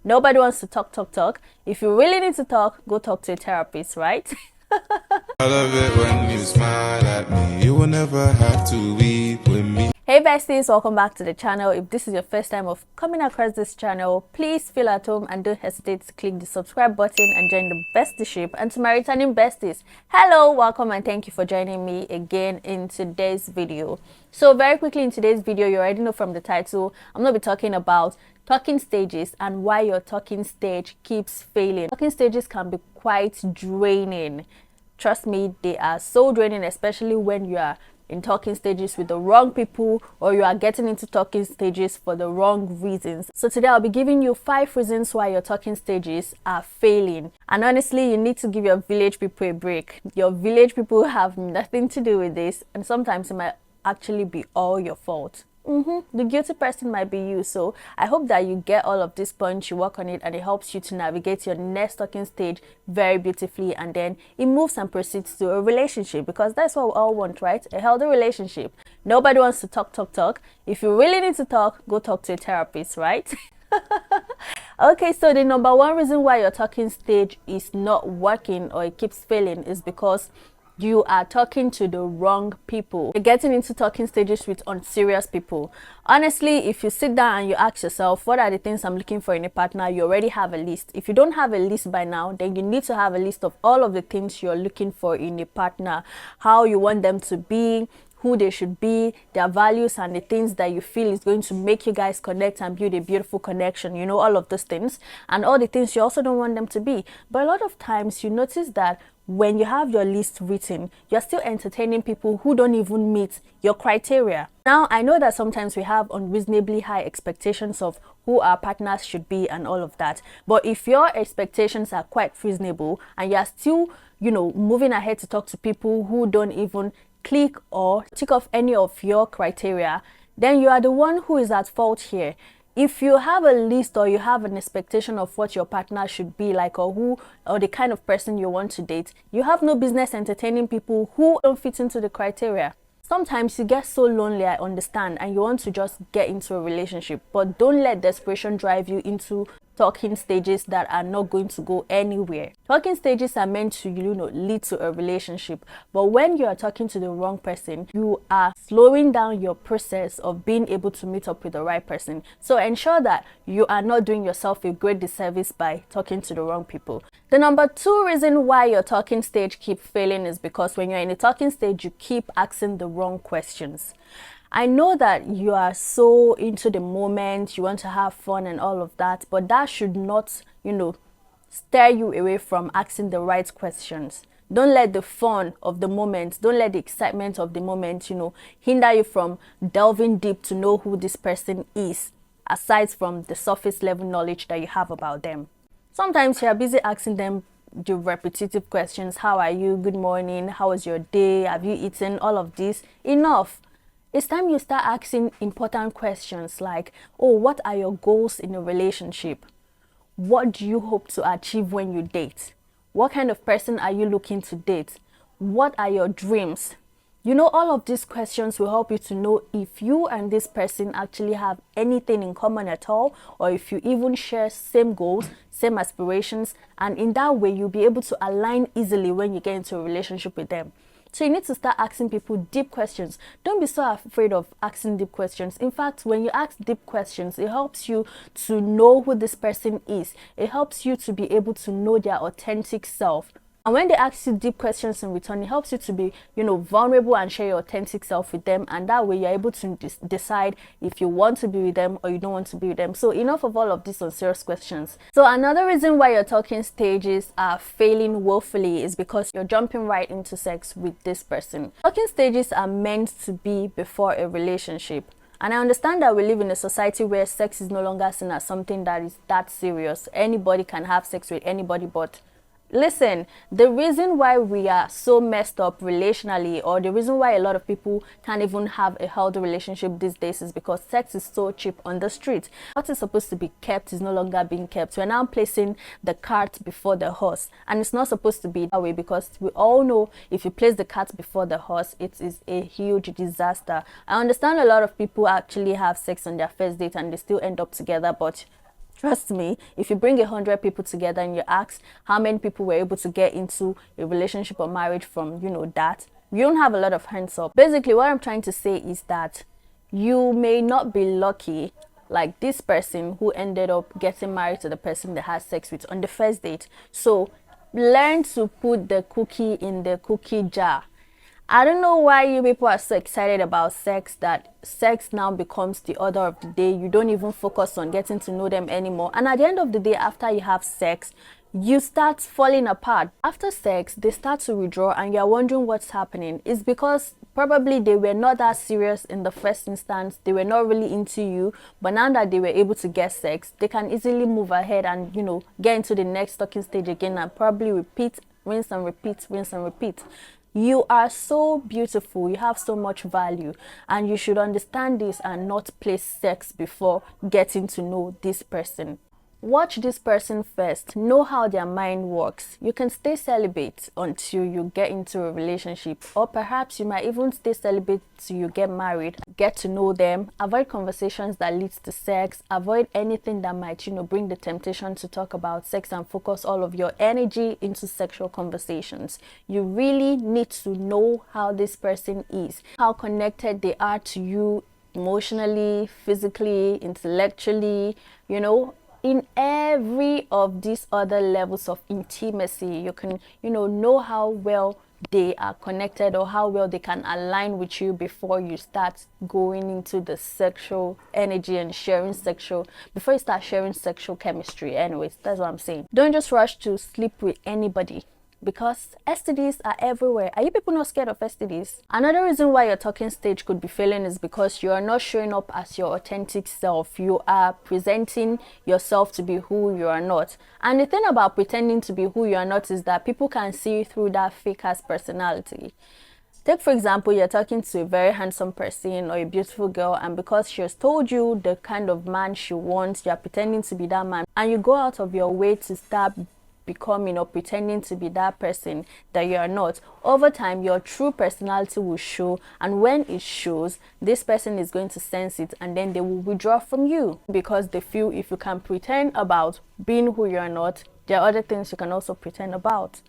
Nobody wants to talk. If you really need to talk, go talk to a therapist, right? I love it when you smile at me. You will never have to weep with me. Hey besties, welcome back to the channel. If this is your first time of coming across this channel, please feel at home and don't hesitate to click the subscribe button and join the bestiship. And to my returning besties, hello, welcome, and thank you for joining me again in today's video. So very quickly in today's video, you already know from the title, I'm going to be talking about talking stages and why your talking stage keeps failing. Talking stages can be quite draining. Trust me, they are so draining, especially when you are in talking stages with the wrong people or you are getting into talking stages for the wrong reasons. So today I'll be giving you 5 reasons why your talking stages are failing. And honestly, you need to give your village people a break. Your village people have nothing to do with this, and sometimes it might actually be all your fault. The guilty person might be you. So I hope that you get all of these points, you work on it, and it helps you to navigate your next talking stage very beautifully, and then it moves and proceeds to a relationship, because that's what we all want, right? A healthy relationship. Nobody wants to talk. If you really need to talk, go talk to a therapist, right? Okay, so the number one reason why your talking stage is not working or it keeps failing is because you are talking to the wrong people. You're getting into talking stages with unserious people. Honestly, if you sit down and you ask yourself, what are the things I'm looking for in a partner, you already have a list. If you don't have a list by now, then you need to have a list of all of the things you're looking for in a partner, how you want them to be, who they should be, their values, and the things that you feel is going to make you guys connect and build a beautiful connection. You know, all of those things, and all the things you also don't want them to be. But a lot of times you notice that when you have your list written, you're still entertaining people who don't even meet your criteria. Now, I know that sometimes we have unreasonably high expectations of who our partners should be and all of that. But if your expectations are quite reasonable and you're still, moving ahead to talk to people who don't even click or tick off any of your criteria, then you are the one who is at fault here. If you have a list or you have an expectation of what your partner should be like, or who or the kind of person you want to date, you have no business entertaining people who don't fit into the criteria. Sometimes you get so lonely, I understand, and you want to just get into a relationship, but don't let desperation drive you into talking stages that are not going to go anywhere. Talking stages are meant to, lead to a relationship, but when you are talking to the wrong person, you are slowing down your process of being able to meet up with the right person. So ensure that you are not doing yourself a great disservice by talking to the wrong people. The number 2 reason why your talking stage keep failing is because when you're in a talking stage, you keep asking the wrong questions. I know that you are so into the moment, you want to have fun and all of that, but that should not, steer you away from asking the right questions. Don't let the fun of the moment, don't let the excitement of the moment, hinder you from delving deep to know who this person is, aside from the surface level knowledge that you have about them. Sometimes you're busy asking them the repetitive questions. How are you? Good morning. How was your day? Have you eaten? All of this. Enough. It's time you start asking important questions like, oh, what are your goals in a relationship? What do you hope to achieve when you date? What kind of person are you looking to date? What are your dreams? All of these questions will help you to know if you and this person actually have anything in common at all, or if you even share same goals, same aspirations, and in that way you'll be able to align easily when you get into a relationship with them. So you need to start asking people deep questions. Don't be so afraid of asking deep questions. In fact, when you ask deep questions, it helps you to know who this person is. It helps you to be able to know their authentic self. And when they ask you deep questions in return, it helps you to be, vulnerable and share your authentic self with them. And that way you're able to decide if you want to be with them or you don't want to be with them. So enough of all of these unserious questions. So another reason why your talking stages are failing woefully is because you're jumping right into sex with this person. Talking stages are meant to be before a relationship. And I understand that we live in a society where sex is no longer seen as something that is that serious. Anybody can have sex with anybody, but listen, the reason why we are so messed up relationally, or the reason why a lot of people can't even have a healthy relationship these days, is because sex is so cheap on the street. What is supposed to be kept is no longer being kept. We're now placing the cart before the horse, and it's not supposed to be that way, because we all know if you place the cart before the horse, it is a huge disaster. I understand a lot of people actually have sex on their first date and they still end up together, but Trust me, if you bring 100 people together and you ask how many people were able to get into a relationship or marriage from, that, you don't have a lot of hands up. Basically, what I'm trying to say is that you may not be lucky like this person who ended up getting married to the person they had sex with on the first date. So learn to put the cookie in the cookie jar. I don't know why you people are so excited about sex that sex now becomes the order of the day. You don't even focus on getting to know them anymore. And at the end of the day, after you have sex, you start falling apart. After sex, they start to withdraw and you're wondering what's happening. It's because probably they were not that serious in the first instance. They were not really into you. But now that they were able to get sex, they can easily move ahead and, get into the next talking stage again and probably repeat, rinse and repeat, rinse and repeat. You are so beautiful, you have so much value, and you should understand this and not place sex before getting to know this person. Watch this person first, know how their mind works. You can stay celibate until you get into a relationship, or perhaps you might even stay celibate till you get married. Get to know them, avoid conversations that leads to sex, avoid anything that might, bring the temptation to talk about sex and focus all of your energy into sexual conversations. You really need to know how this person is, how connected they are to you emotionally, physically, intellectually, in every of these other levels of intimacy. You can, know how well they are connected or how well they can align with you before you start going into the sexual energy and before you start sharing sexual chemistry. Anyways, that's what I'm saying. Don't just rush to sleep with anybody, because STDs are everywhere. Are you people not scared of STDs? Another reason why your talking stage could be failing is because you are not showing up as your authentic self. You are presenting yourself to be who you are not. And the thing about pretending to be who you are not is that people can see through that fake ass personality. Take for example, you're talking to a very handsome person or a beautiful girl, and because she has told you the kind of man she wants, you're pretending to be that man, and you go out of your way to start becoming or pretending to be that person that you are not. Over time, your true personality will show, and when it shows, this person is going to sense it, and then they will withdraw from you because they feel if you can pretend about being who you are not, there are other things you can also pretend about.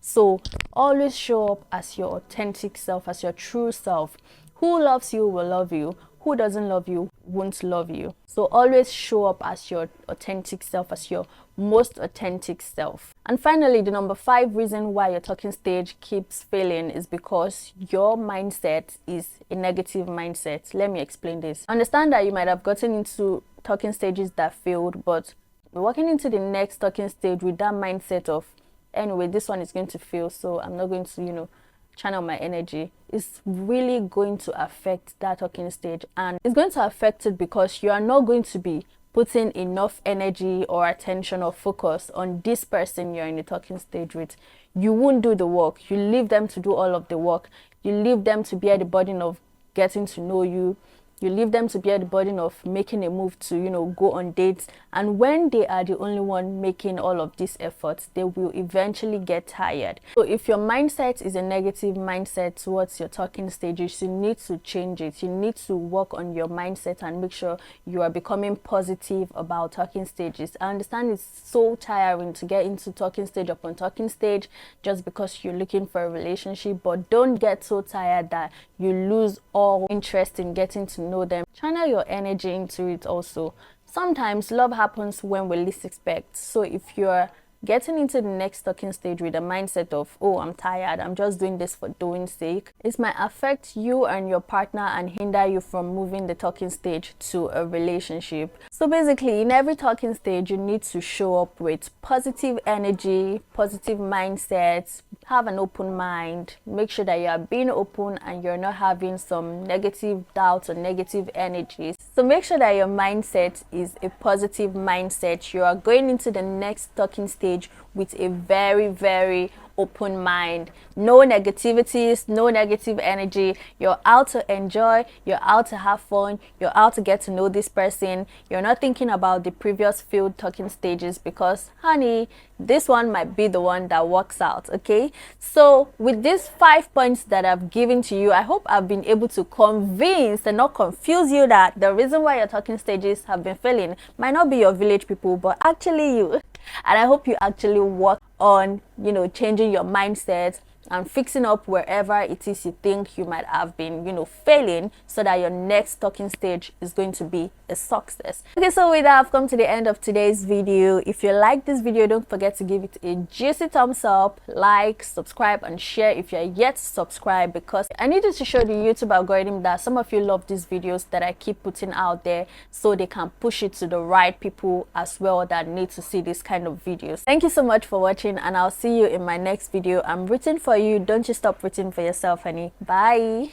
So always show up as your authentic self, as your true self. Who loves you will love you. Who doesn't love you won't love you. So always show up as your authentic self, as your most authentic self. And finally, the number 5 reason why your talking stage keeps failing is because your mindset is a negative mindset. Let me explain this. Understand that you might have gotten into talking stages that failed, but walking into the next talking stage with that mindset of, anyway, this one is going to fail, so I'm not going to, channel my energy, is really going to affect that talking stage. And it's going to affect it because you are not going to be putting enough energy or attention or focus on this person you're in the talking stage with. You won't do the work. You leave them to do all of the work. You leave them to bear the burden of getting to know you. You leave them to bear the burden of making a move to, go on dates. And when they are the only one making all of these efforts, they will eventually get tired. So if your mindset is a negative mindset towards your talking stages, you need to change it. You need to work on your mindset and make sure you are becoming positive about talking stages. I understand it's so tiring to get into talking stage upon talking stage just because you're looking for a relationship, but don't get so tired that you lose all interest in getting to know them. Channel your energy into it also. Sometimes love happens when we least expect. So if you're getting into the next talking stage with a mindset of, oh, I'm tired, I'm just doing this for doing sake, it might affect you and your partner and hinder you from moving the talking stage to a relationship. So basically, in every talking stage, you need to show up with positive energy, positive mindsets, have an open mind, make sure that you are being open and you're not having some negative doubts or negative energies. So make sure that your mindset is a positive mindset. You are going into the next talking stage with a very, very open mind. No negativities, no negative energy. You're out to enjoy, you're out to have fun, you're out to get to know this person. You're not thinking about the previous failed talking stages because, honey, this one might be the one that works out. Okay, so with these 5 points that I've given to you, I hope I've been able to convince and not confuse you that the reason why your talking stages have been failing might not be your village people, but actually you. And I hope you actually work on, you know, changing your mindset and fixing up wherever it is you think you might have been, you know, failing, so that your next talking stage is going to be a success. Okay, so with that, I've come to the end of today's video. If you like this video, don't forget to give it a juicy thumbs up, like, subscribe, and share if you're yet to subscribe, because I needed to show the YouTube algorithm that some of you love these videos that I keep putting out there, so they can push it to the right people as well that need to see this kind of videos. Thank you so much for watching, and I'll see you in my next video. I'm rooting for you. Don't you stop rooting for yourself, honey. Bye.